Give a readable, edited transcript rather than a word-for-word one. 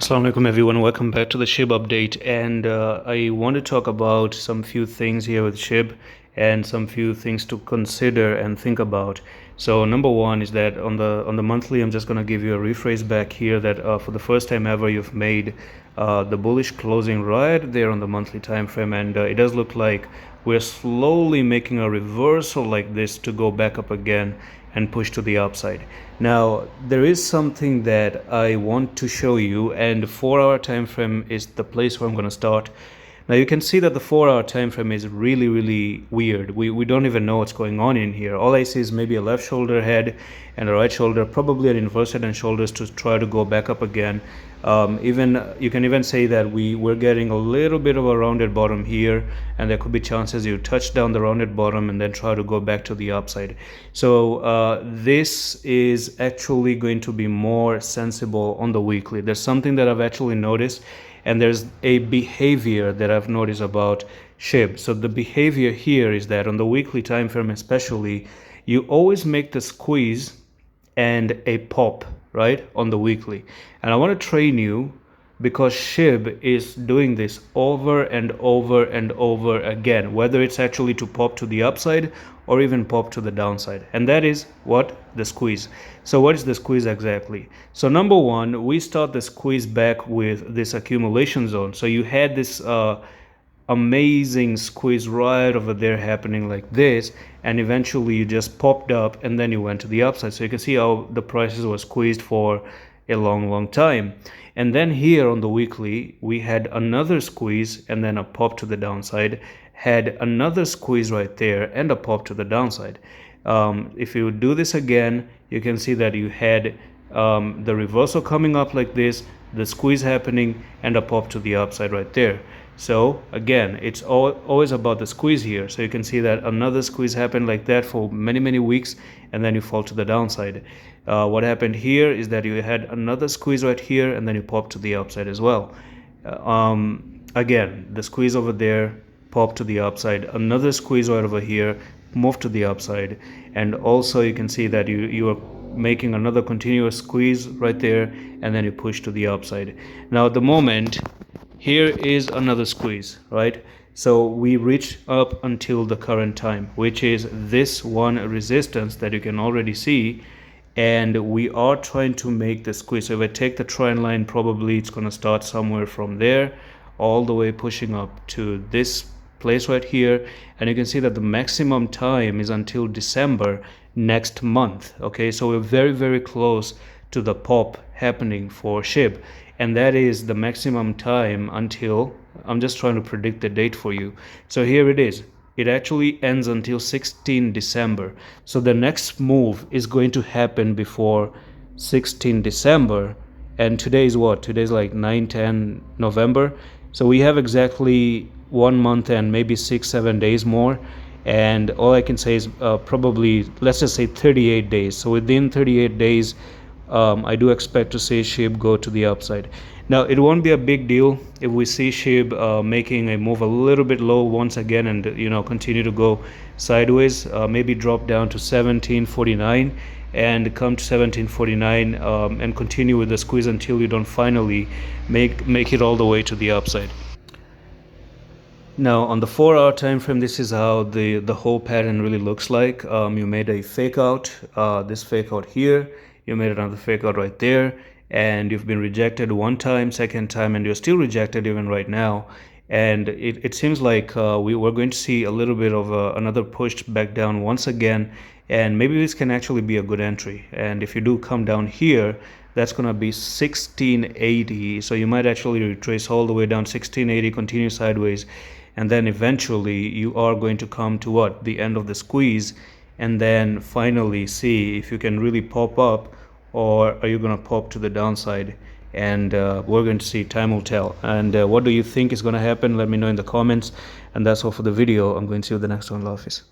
Assalamu alaikum everyone, welcome back to the SHIB update, and I want to talk about some few things here with SHIB and some few things to consider and think about. So number one is that on the monthly, I'm just going to give you a rephrase back here that for the first time ever you've made the bullish closing right there on the monthly time frame, and it does look like we're slowly making a reversal like this to go back up again and push to the upside. Now there is something that I want to show you, and the 4-hour time frame is the place where I'm going to start. Now you can see that the 4-hour time frame is really weird. We don't even know what's going on in here. All I see is maybe a left shoulder head and a right shoulder, probably an inverse head and shoulders to try to go back up again. Even you can even say that we're getting a little bit of a rounded bottom here, and there could be chances you touch down the rounded bottom and then try to go back to the upside. So this is actually going to be more sensible on the weekly. There's something that I've actually noticed, and there's a behavior that I've noticed about SHIB. So the behavior here is that on the weekly time frame especially, you always make the squeeze and a pop, right, on the weekly. And I want to train you, because SHIB is doing this over and over and over again, whether it's actually to pop to the upside or even pop to the downside, and that is what? The squeeze. So what is the squeeze exactly? So number one, we start the squeeze back with this accumulation zone. So you had this amazing squeeze right over there happening like this, and eventually you just popped up and then you went to the upside. So you can see how the prices were squeezed for a long time. And then here on the weekly, we had another squeeze and then a pop to the downside, had another squeeze right there and a pop to the downside. If you do this again, you can see that you had the reversal coming up like this, the squeeze happening, and a pop to the upside right there. So again, it's always about the squeeze here. So you can see that another squeeze happened like that for many weeks, and then you fall to the downside. What happened here is that you had another squeeze right here, and then you pop to the upside as well. Again, the squeeze over there, pop to the upside, another squeeze right over here, move to the upside, and also you can see that you are making another continuous squeeze right there, and then you push to the upside. Now at the moment, here is another squeeze, right? So we reach up until the current time, which is this one resistance that you can already see, and we are trying to make the squeeze. So if I take the trend line, probably it's going to start somewhere from there all the way pushing up to this place right here, and you can see that the maximum time is until December next month. Okay, so we're very close to the pop happening for SHIB, and that is the maximum time until, I'm just trying to predict the date for you. So here it is. It actually ends until 16 December. So the next move is going to happen before 16 December. And today is what? Today is like 9-10 November. So we have exactly 1 month and maybe 6-7 days more. And all I can say is probably, let's just say 38 days. So within 38 days, I do expect to see SHIB go to the upside. Now it won't be a big deal if we see SHIB making a move a little bit low once again, and continue to go sideways, maybe drop down to 1749 and come to 1749 and continue with the squeeze until you don't finally make it all the way to the upside. Now on the 4-hour time frame, this is how the whole pattern really looks like. You made a fake out, this fake out here, you made another fake out right there, and you've been rejected one time, second time, and you're still rejected even right now. And it seems like we're going to see a little bit of another push back down once again, and maybe this can actually be a good entry. And if you do come down here, that's going to be 1680, so you might actually retrace all the way down 1680, continue sideways, and then eventually you are going to come to what? The end of the squeeze, and then finally see if you can really pop up, or are you going to pop to the downside. And we're going to see, time will tell. And what do you think is going to happen? Let me know in the comments. And that's all for the video. I'm going to see you in the next one. Allah Hafiz.